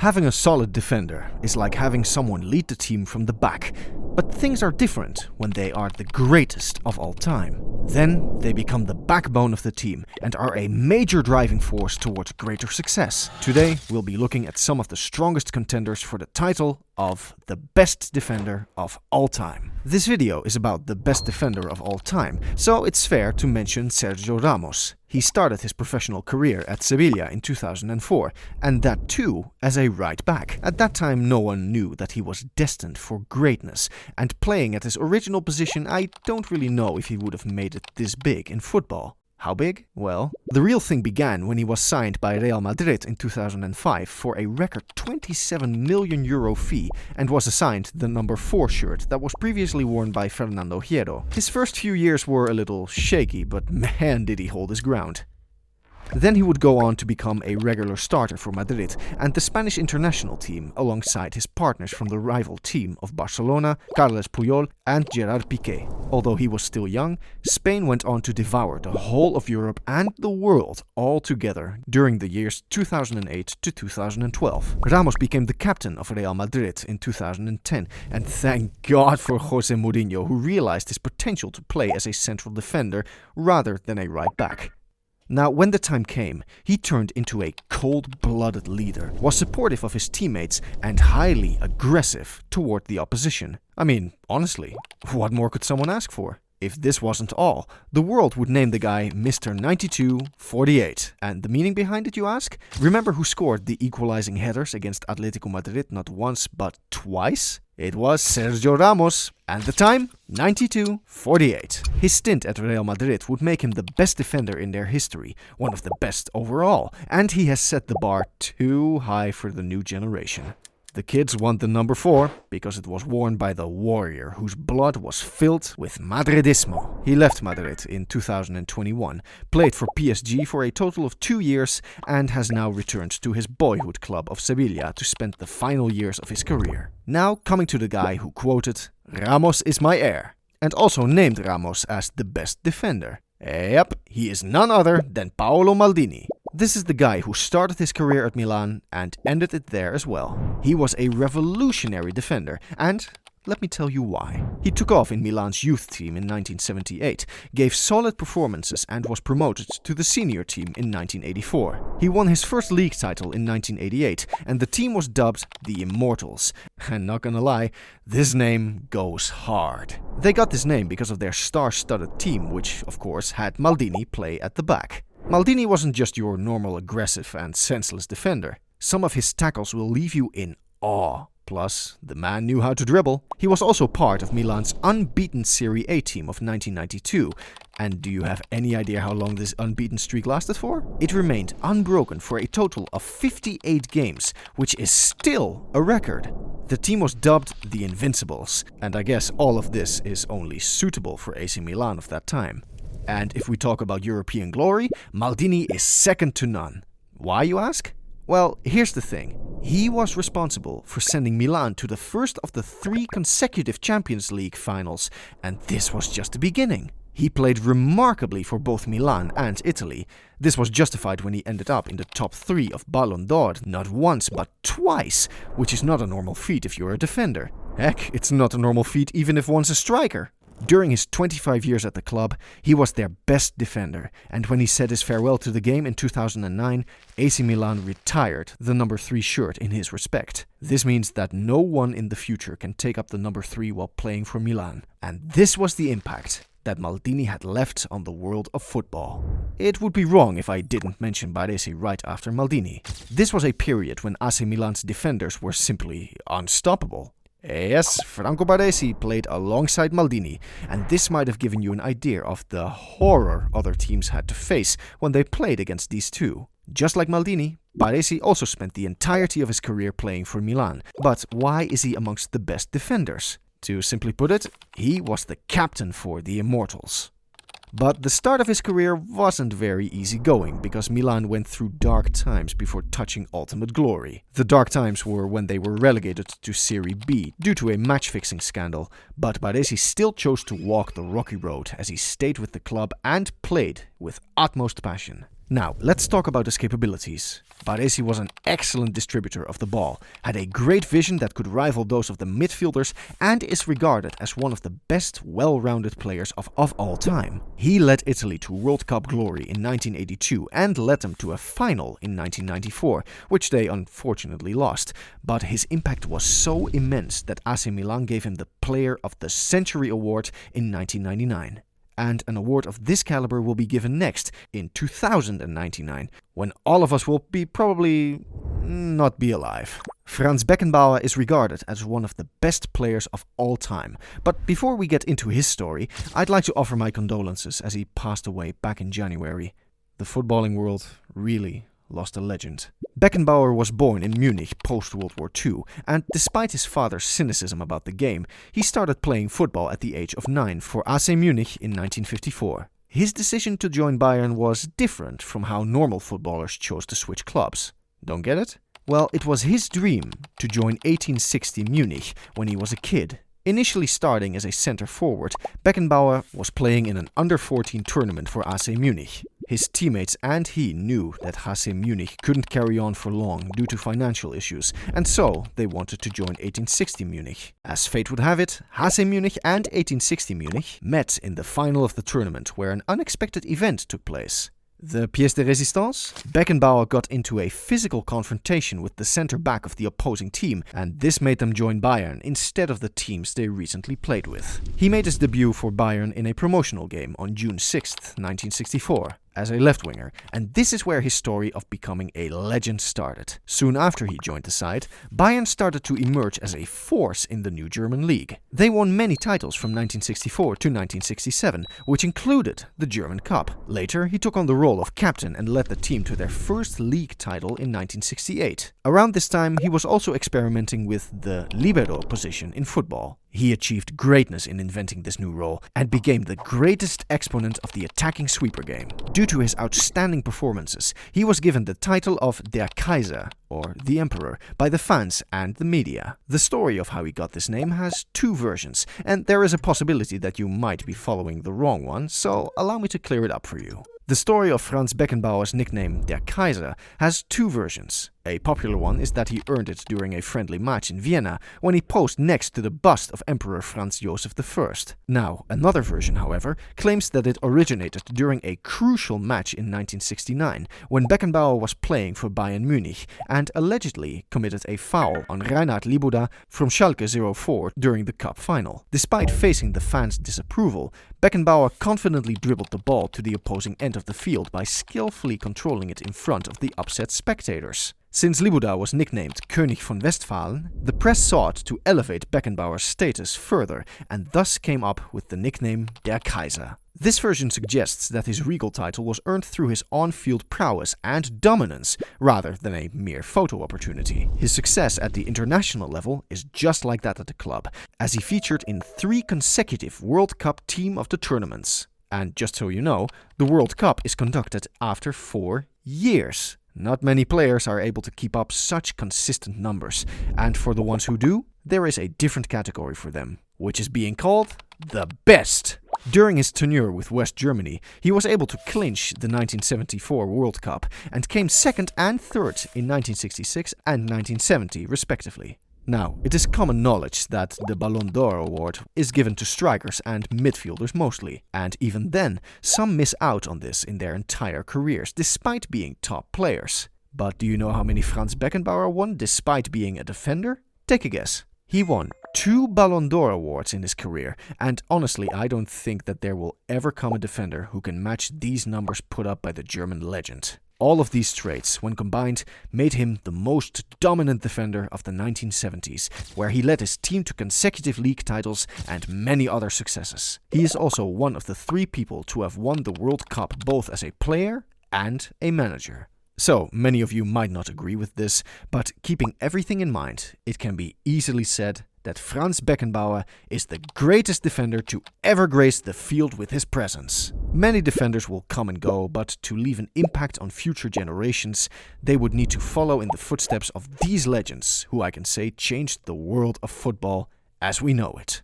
Having a solid defender is like having someone lead the team from the back. But things are different when they are the greatest of all time. Then they become the backbone of the team and are a major driving force towards greater success. Today we'll be looking at some of the strongest contenders for the title of the best defender of all time. This video is about the best defender of all time, so it's fair to mention Sergio Ramos. He started his professional career at Sevilla in 2004, and that too as a right back. At that time no one knew that he was destined for greatness, and playing at his original position I don't really know if he would have made it this big in football. How big? Well, the real thing began when he was signed by Real Madrid in 2005 for a record €27 million fee and was assigned the number 4 shirt that was previously worn by Fernando Hierro. His first few years were a little shaky, but man did he hold his ground. Then he would go on to become a regular starter for Madrid and the Spanish international team alongside his partners from the rival team of Barcelona, Carles Puyol and Gerard Piqué. Although he was still young, Spain went on to devour the whole of Europe and the world all together during the years 2008 to 2012. Ramos became the captain of Real Madrid in 2010, and thank God for Jose Mourinho, who realized his potential to play as a central defender rather than a right back. Now, when the time came, he turned into a cold-blooded leader, was supportive of his teammates, and highly aggressive toward the opposition. I mean, honestly, what more could someone ask for? If this wasn't all, the world would name the guy Mr. 92-48. And the meaning behind it, you ask? Remember who scored the equalizing headers against Atletico Madrid not once but twice? It was Sergio Ramos, and the time? 92-48. His stint at Real Madrid would make him the best defender in their history, one of the best overall, and he has set the bar too high for the new generation. The kids want the number 4 because it was worn by the warrior whose blood was filled with Madridismo. He left Madrid in 2021, played for PSG for a total of 2 years, and has now returned to his boyhood club of Sevilla to spend the final years of his career. Now coming to the guy who quoted, "Ramos is my heir," and also named Ramos as the best defender. Yep, he is none other than Paolo Maldini. This is the guy who started his career at Milan and ended it there as well. He was a revolutionary defender, and let me tell you why. He took off in Milan's youth team in 1978, gave solid performances and was promoted to the senior team in 1984. He won his first league title in 1988 and the team was dubbed the Immortals. And not gonna lie, this name goes hard. They got this name because of their star-studded team, which of course had Maldini play at the back. Maldini wasn't just your normal aggressive and senseless defender. Some of his tackles will leave you in awe. Plus, the man knew how to dribble. He was also part of Milan's unbeaten Serie A team of 1992. And do you have any idea how long this unbeaten streak lasted for? It remained unbroken for a total of 58 games, which is still a record. The team was dubbed the Invincibles, and I guess all of this is only suitable for AC Milan of that time. And if we talk about European glory, Maldini is second to none. Why, you ask? Well, here's the thing. He was responsible for sending Milan to the first of the 3 consecutive Champions League finals, and this was just the beginning. He played remarkably for both Milan and Italy. This was justified when he ended up in the top 3 of Ballon d'Or not once but twice, which is not a normal feat if you're a defender. Heck, it's not a normal feat even if one's a striker. During his 25 years at the club, he was their best defender, and when he said his farewell to the game in 2009, AC Milan retired the number 3 shirt in his respect. This means that no one in the future can take up the number 3 while playing for Milan. And this was the impact that Maldini had left on the world of football. It would be wrong if I didn't mention Baresi right after Maldini. This was a period when AC Milan's defenders were simply unstoppable. Yes, Franco Baresi played alongside Maldini, and this might have given you an idea of the horror other teams had to face when they played against these two. Just like Maldini, Baresi also spent the entirety of his career playing for Milan. But why is he amongst the best defenders? To simply put it, he was the captain for the Immortals. But the start of his career wasn't very easy going because Milan went through dark times before touching ultimate glory. The dark times were when they were relegated to Serie B due to a match-fixing scandal, but Baresi still chose to walk the rocky road as he stayed with the club and played with utmost passion. Now, let's talk about his capabilities. Baresi was an excellent distributor of the ball, had a great vision that could rival those of the midfielders, and is regarded as one of the best well-rounded players of all time. He led Italy to World Cup glory in 1982 and led them to a final in 1994, which they unfortunately lost. But his impact was so immense that AC Milan gave him the Player of the Century award in 1999. And an award of this caliber will be given next, in 2099, when all of us will probably not be alive. Franz Beckenbauer is regarded as one of the best players of all time. But before we get into his story, I'd like to offer my condolences as he passed away back in January. The footballing world really lost a legend. Beckenbauer was born in Munich post-World War II, and despite his father's cynicism about the game, he started playing football at the age of 9 for AC Munich in 1954. His decision to join Bayern was different from how normal footballers chose to switch clubs. Don't get it? Well, it was his dream to join 1860 Munich when he was a kid. Initially starting as a centre forward, Beckenbauer was playing in an under-14 tournament for AC Munich. His teammates and he knew that AC Munich couldn't carry on for long due to financial issues, and so they wanted to join 1860 Munich. As fate would have it, AC Munich and 1860 Munich met in the final of the tournament, where an unexpected event took place. The pièce de résistance? Beckenbauer got into a physical confrontation with the centre-back of the opposing team, and this made them join Bayern instead of the teams they recently played with. He made his debut for Bayern in a promotional game on June 6, 1964. As a left-winger, and this is where his story of becoming a legend started. Soon after he joined the side, Bayern started to emerge as a force in the new German league. They won many titles from 1964 to 1967, which included the German Cup. Later, he took on the role of captain and led the team to their first league title in 1968. Around this time, he was also experimenting with the libero position in football. He achieved greatness in inventing this new role and became the greatest exponent of the attacking sweeper game. Due to his outstanding performances, he was given the title of Der Kaiser, or the Emperor, by the fans and the media. The story of how he got this name has two versions, and there is a possibility that you might be following the wrong one, so allow me to clear it up for you. The story of Franz Beckenbauer's nickname Der Kaiser has two versions. A popular one is that he earned it during a friendly match in Vienna when he posed next to the bust of Emperor Franz Joseph I. Now, another version, however, claims that it originated during a crucial match in 1969 when Beckenbauer was playing for Bayern Munich and allegedly committed a foul on Reinhard Libuda from Schalke 04 during the cup final. Despite facing the fans' disapproval, Beckenbauer confidently dribbled the ball to the opposing end of the field by skillfully controlling it in front of the upset spectators. Since Libuda was nicknamed König von Westphalen, the press sought to elevate Beckenbauer's status further and thus came up with the nickname Der Kaiser. This version suggests that his regal title was earned through his on-field prowess and dominance rather than a mere photo opportunity. His success at the international level is just like that at the club, as he featured in 3 consecutive World Cup Team of the Tournaments. And just so you know, the World Cup is conducted after 4 years. Not many players are able to keep up such consistent numbers, and for the ones who do, there is a different category for them, which is being called the best. During his tenure with West Germany, he was able to clinch the 1974 World Cup and came second and third in 1966 and 1970 respectively. Now, it is common knowledge that the Ballon d'Or award is given to strikers and midfielders mostly, and even then, some miss out on this in their entire careers, despite being top players. But do you know how many Franz Beckenbauer won despite being a defender? Take a guess. He won 2 Ballon d'Or awards in his career, and honestly, I don't think that there will ever come a defender who can match these numbers put up by the German legend. All of these traits, when combined, made him the most dominant defender of the 1970s, where he led his team to consecutive league titles and many other successes. He is also one of the 3 people to have won the World Cup both as a player and a manager. So, many of you might not agree with this, but keeping everything in mind, it can be easily said that Franz Beckenbauer is the greatest defender to ever grace the field with his presence. Many defenders will come and go, but to leave an impact on future generations, they would need to follow in the footsteps of these legends, who I can say changed the world of football as we know it.